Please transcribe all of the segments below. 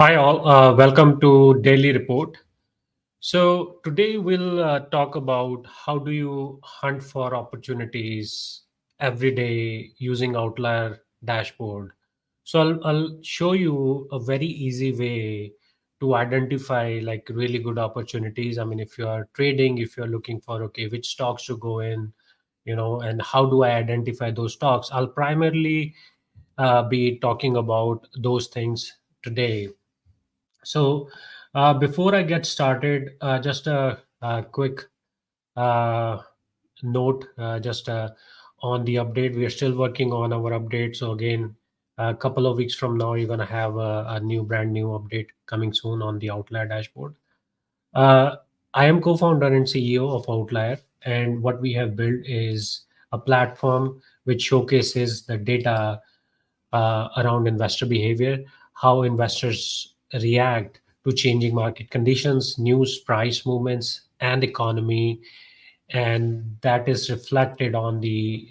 Hi all, welcome to Daily Report. So today we'll talk about how do you hunt for opportunities every day using Outlier dashboard. So I'll show you a very easy way to identify like really good opportunities. I mean, if you are trading, if you're looking for, okay, which stocks to go in, and how do I identify those stocks? I'll primarily be talking about those things today. So, before I get started, just a quick uh, note, just on the update. We are still working on our update. So again, a couple of weeks from now, you're gonna have a brand new update coming soon on the Outlier dashboard. Uh, I am co-founder and CEO of Outlier, and what we have built is a platform which showcases the data around investor behavior, how investors react to changing market conditions, news, price movements, and economy. And that is reflected on the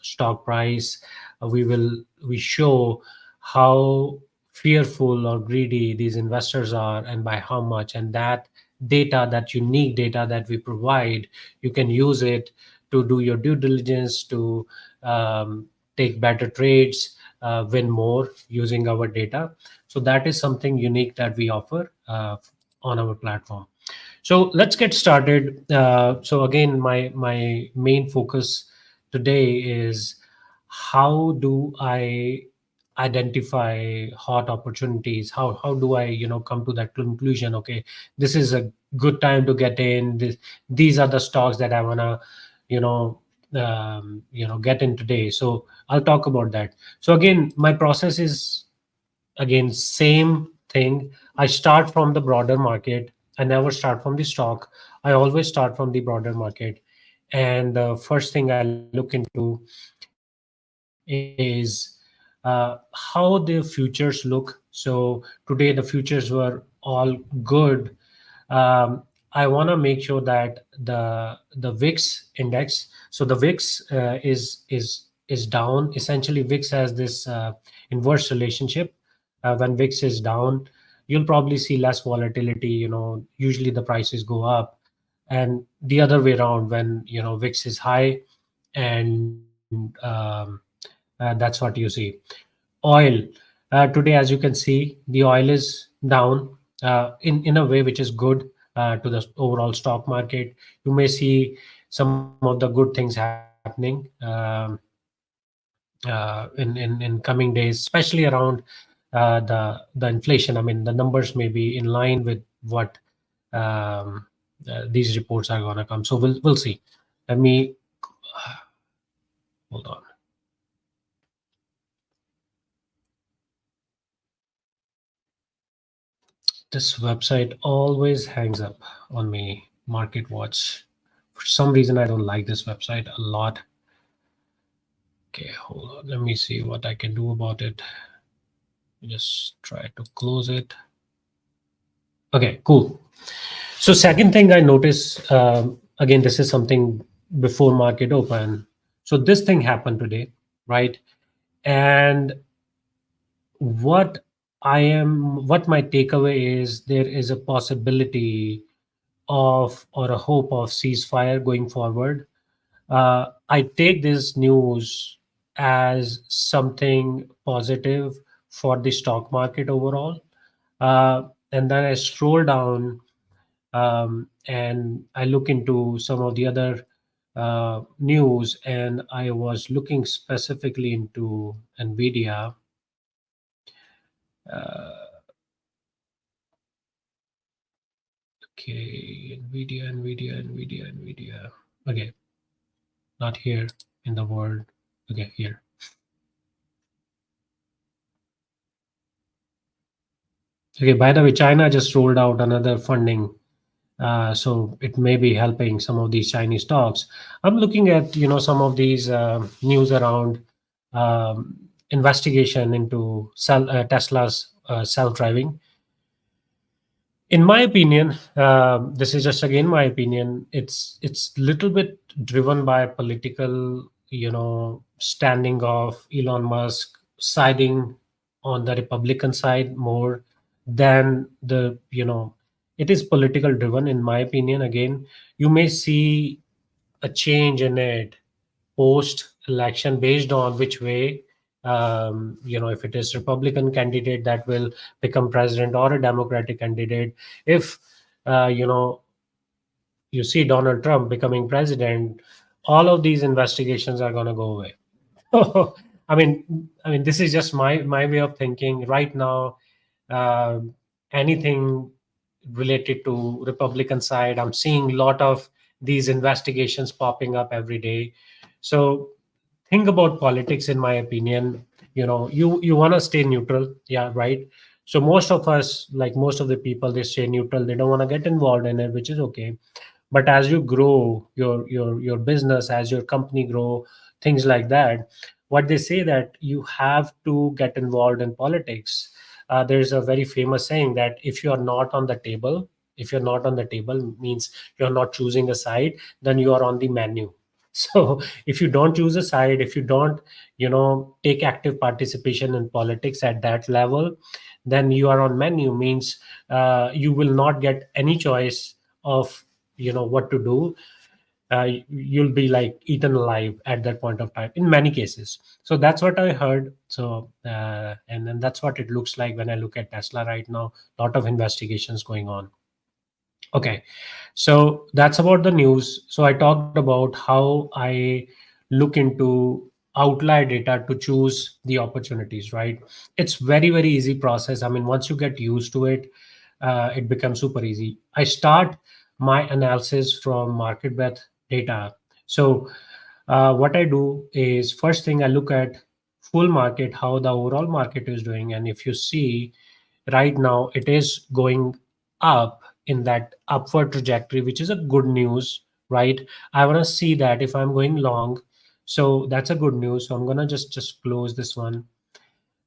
stock price. We show how fearful or greedy these investors are and by how much. And that data, that unique data that we provide, you can use it to do your due diligence, to take better trades, win more using our data. So that is something unique that we offer on our platform. So let's get started. So again, my main focus today is how do I identify hot opportunities? How do I come to that conclusion? Okay, this is a good time to get in. These are the stocks that I wanna you know get in today. So I'll talk about that. So again, my process is again same thing. I start from the broader market. I never start from the stock. I always start from the broader market. And the first thing I look into is how the futures look. So today the futures were all good. I want to make sure that the VIX index. So the VIX is down. Essentially, VIX has this inverse relationship. When VIX is down, you'll probably see less volatility. Usually the prices go up, and the other way around when VIX is high, and that's what you see. Oil, today, as you can see, the oil is down in a way which is good to the overall stock market. You may see some of the good things happening in coming days, especially around the inflation. I mean, the numbers may be in line with what um, these reports are going to come. So we'll see. Let me hold on. This website always hangs up on me, Market Watch. For some reason, I don't like this website a lot. Okay, hold on. Let me see what I can do about it. Just try to close it. Okay, cool. So second thing I notice, again, this is something before market open. So this thing happened today, right? And what what my takeaway is, there is a possibility of or a hope of ceasefire going forward. I take this news as something positive for the stock market overall. And then I scroll down, and I look into some of the other news, and I was looking specifically into NVIDIA. Uh, okay, NVIDIA. Okay, not here in the world. Okay, here. Okay, by the way, China just rolled out another funding, so it may be helping some of these Chinese stocks. I'm looking at some of these news around investigation into Tesla's self-driving. In my opinion, this is just again my opinion. It's little bit driven by political, standing of Elon Musk siding on the Republican side more then it is political driven, in my opinion. Again, you may see a change in it post election based on which way, if it is Republican candidate that will become president or a Democratic candidate. If uh, you know you see Donald Trump becoming president, all of these investigations are going to go away. I mean, this is just my way of thinking right now. um Anything related to Republican side, I'm seeing a lot of these investigations popping up every day. So think about politics, in my opinion. You want to stay neutral, yeah, right? So most of us, like most of the people, they stay neutral. They don't want to get involved in it, which is okay. But as you grow your business, as your company grow, things like that, what they say that you have to get involved in politics. There's a very famous saying that if you're not on the table, if you're not on the table means you're not choosing a side, then you are on the menu. So if you don't choose a side, if you don't take active participation in politics at that level, then you are on menu, means you will not get any choice of what to do. You'll be like eaten alive at that point of time in many cases. So that's what I heard. So and then that's what it looks like when I look at Tesla right now. Lot of investigations going on. Okay, so that's about the news. So I talked about how I look into outlier data to choose the opportunities, right? It's very easy process. I mean, once you get used to it, it becomes super easy. I start my analysis from market breadth data. So what I do is, first thing I look at full market, how the overall market is doing. And if you see right now, it is going up in that upward trajectory, which is a good news, right? I want to see that if I'm going long. So that's a good news. So I'm going to just close this one.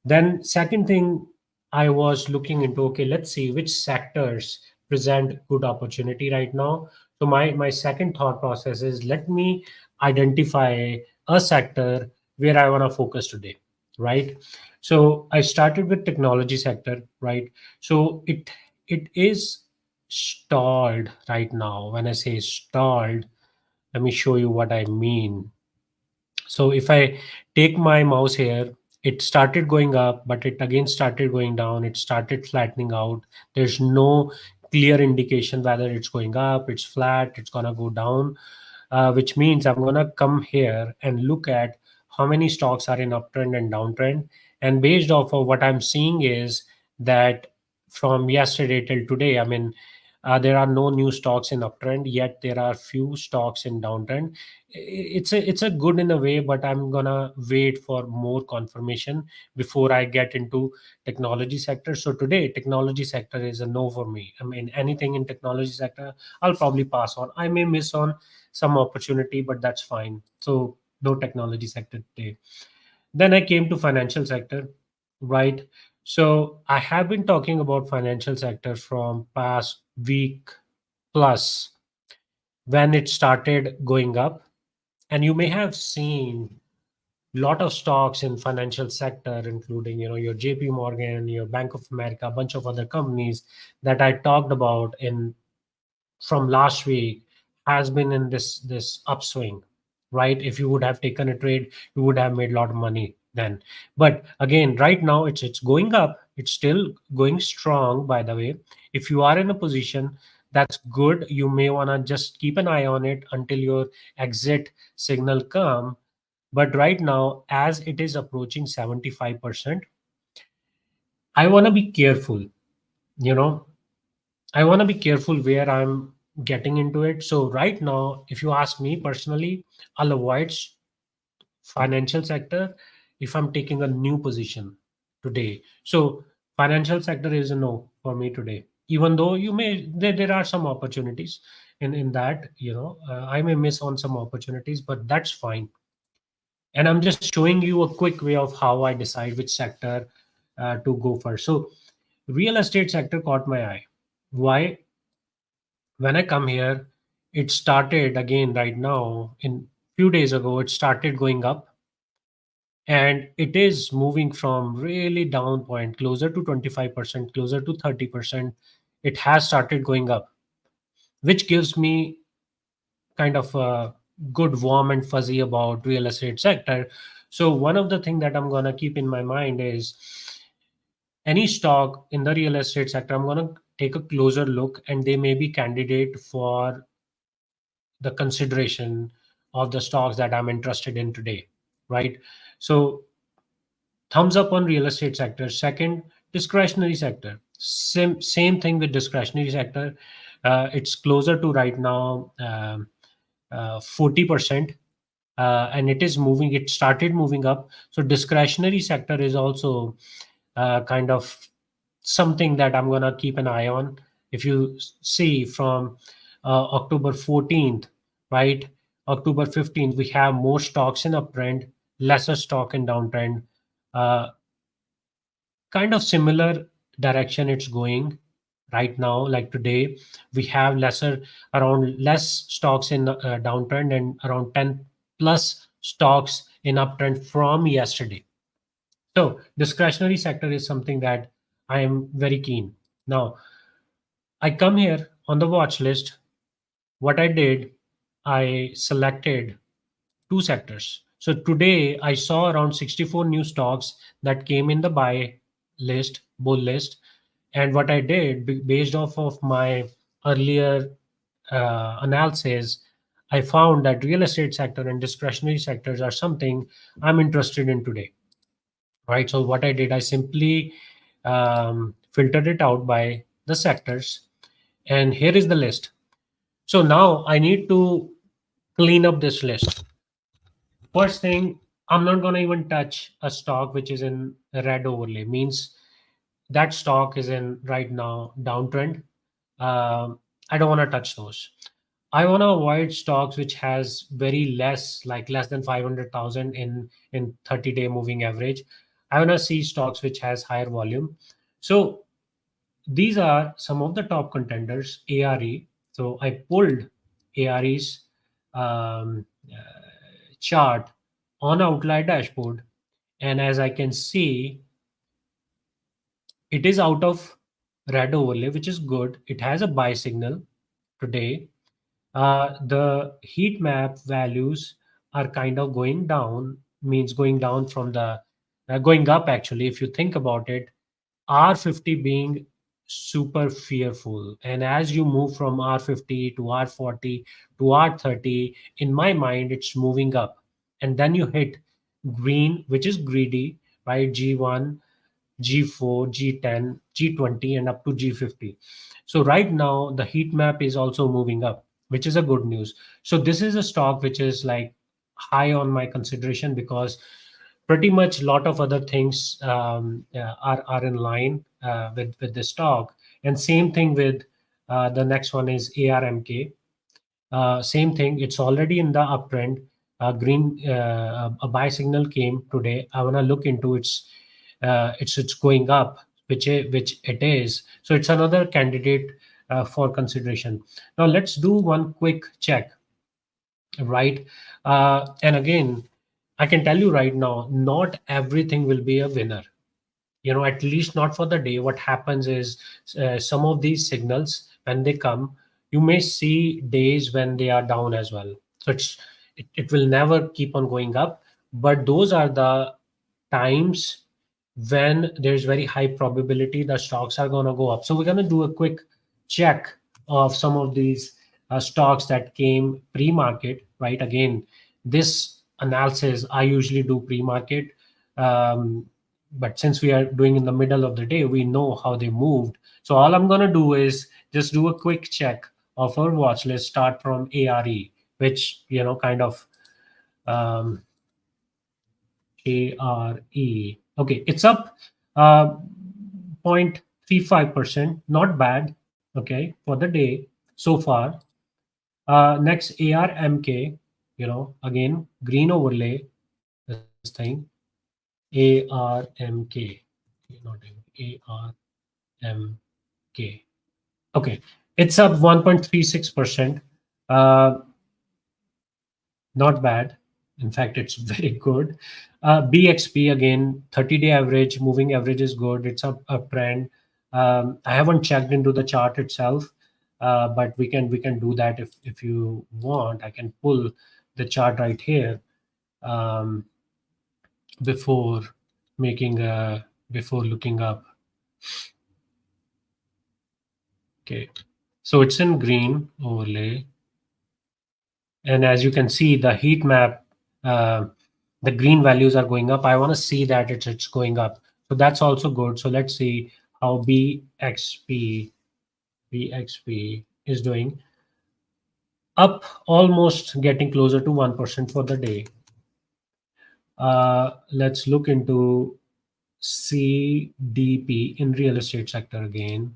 Then second thing, I was looking into, okay, let's see which sectors present good opportunity right now. So my second thought process is, let me identify a sector where I want to focus today, right? So I started with technology sector, right? So it is stalled right now. When I say stalled, let me show you what I mean. So if I take my mouse here, it started going up, but it again started going down. It started flattening out. There's no clear indication whether it's going up, it's flat, it's gonna go down, which means I'm gonna come here and look at how many stocks are in uptrend and downtrend. And based off of what I'm seeing is that from yesterday till today, I mean, there are no new stocks in uptrend, yet there are few stocks in downtrend. It's a good in a way, but I'm gonna wait for more confirmation before I get into technology sector. So today technology sector is a no for me. I mean, anything in technology sector, I'll probably pass on. I may miss on some opportunity, but that's fine. So no technology sector today. Then I came to financial sector, right? So I have been talking about financial sector from past week plus, when it started going up. And you may have seen lot of stocks in financial sector, including your JP Morgan, your Bank of America, a bunch of other companies that I talked about in from last week, has been in this upswing, right? If you would have taken a trade, you would have made a lot of money then. But again, right now it's going up. It's still going strong, by the way. If you are in a position, that's good. You may want to just keep an eye on it until your exit signal come. But right now, as it is approaching 75%, I want to be careful. You know, I want to be careful where I'm getting into it. So right now, if you ask me personally, I'll avoid financial sector if I'm taking a new position today. So financial sector is a no for me today. Even though there are some opportunities in that, I may miss on some opportunities, but that's fine. And I'm just showing you a quick way of how I decide which sector to go for. So real estate sector caught my eye. Why? When I come here, it started again right now. In few days ago, it started going up. and it is moving from really down point closer to 25%, closer to 30%. It has started going up, which gives me kind of a good warm and fuzzy about real estate sector. So one of the thing that I'm going to keep in my mind is any stock in the real estate sector, I'm going to take a closer look, and they may be candidate for the consideration of the stocks that I'm interested in today, right? So thumbs up on real estate sector. Second, discretionary sector. Same thing with discretionary sector. It's closer to right now 40%, and it is moving. It started moving up. So discretionary sector is also kind of something that I'm gonna keep an eye on. If you see from October 14th, right? October 15th, we have more stocks in uptrend, lesser stock in downtrend. Uh, Kind of similar direction it's going right now. Like today, we have around less stocks in downtrend and around 10 plus stocks in uptrend from yesterday. So discretionary sector is something that I am very keen. Now, I come here on the watch list. What I did, I selected two sectors. So today I saw around 64 new stocks that came in the buy list, bull list. And what I did, based off of my earlier analysis, I found that real estate sector and discretionary sectors are something I'm interested in today, right? So what I did, I simply filtered it out by the sectors, and here is the list. So now I need to clean up this list. First thing, I'm not going to even touch a stock which is in a red overlay. Means that stock is in right now downtrend. I don't want to touch those. I want to avoid stocks which has very less, like less than 500,000 in 30-day moving average. I want to see stocks which has higher volume. So these are some of the top contenders. ARE. So I pulled ARE's chart on outlier dashboard, and as I can see, it is out of red overlay, which is good. It has a buy signal today. The heat map values are kind of going down, means going down from the going up actually. If you think about it, R50 being super fearful. And as you move from R50 to R40 to R30, in my mind, it's moving up. And then you hit green, which is greedy, right? G1, G4, G10, G20, and up to G50. So right now, the heat map is also moving up, which is a good news. So this is a stock which is like high on my consideration because pretty much a lot of other things are in line with the stock. And same thing with the next one is ARMK. Same thing, it's already in the uptrend. Green a buy signal came today. I want to look into it's going up, which it is. So it's another candidate for consideration. Now let's do one quick check, right? And again, I can tell you right now, not everything will be a winner, at least not for the day. What happens is some of these signals, when they come, you may see days when they are down as well. So it will never keep on going up, but those are the times when there's very high probability the stocks are going to go up. So we're going to do a quick check of some of these stocks that came pre-market, right? Again, this analysis I usually do pre-market, but since we are doing in the middle of the day, we know how they moved. So all I'm going to do is just do a quick check of our watch list, start from ARE, which kind of um, ARE. Okay, it's up 0.35%. Not bad. Okay, for the day so far. Next, ARMK. Again, green overlay. This thing, ARMK. Not ARMK. Okay, it's up 1.36%. Uh, Not bad. In fact, it's very good. BXP again, 30-day average, moving average is good. It's up trend. I haven't checked into the chart itself, but we can do that if you want. I can pull the chart right here um, before making before looking up. Okay, so it's in green overlay, and as you can see, the heat map. Uh, the green values are going up. I want to see that it's going up. So that's also good. So let's see how BXP is doing. Up, almost getting closer to 1% for the day. Let's look into CDP in real estate sector again.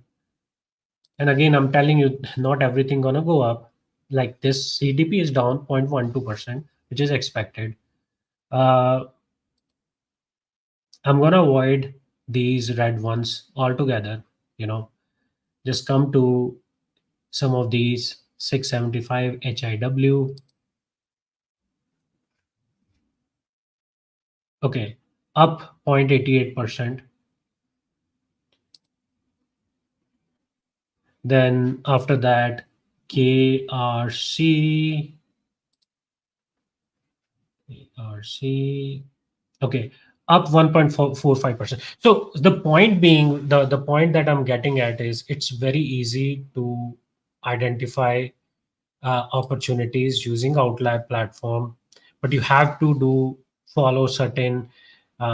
And again, I'm telling you, not everything gonna go up. Like this, CDP is down 0.12%, which is expected. Uh, I'm gonna avoid these red ones altogether. You know, just come to some of these 675 HIW. Okay, up 0.88%. Then after that, KRC, KRC, okay, up 1.45%. So the point being, the point that I'm getting at is it's very easy to identify opportunities using outlier platform, but you have to do follow certain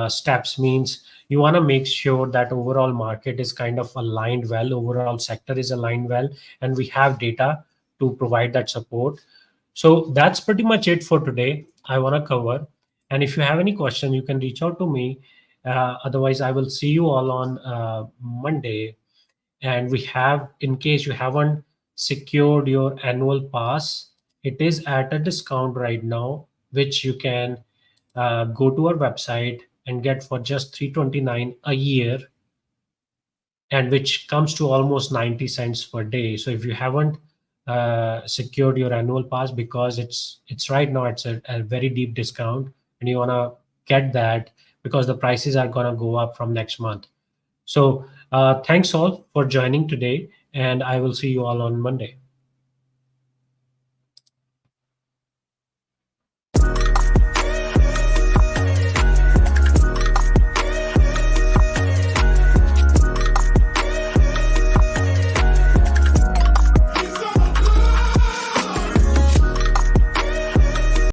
steps. Means you want to make sure that overall market is kind of aligned well, overall sector is aligned well, and we have data to provide that support. So that's pretty much it for today. I want to cover, and if you have any question, you can reach out to me. Otherwise, I will see you all on Monday. And we have, in case you haven't secured your annual pass, it is at a discount right now, which you can go to our website and get for just 329 a year, and which comes to almost 90 cents per day. So if you haven't secured your annual pass, because it's right now it's a very deep discount, and you want to get that because the prices are going to go up from next month. So thanks all for joining today, and I will see you all on Monday.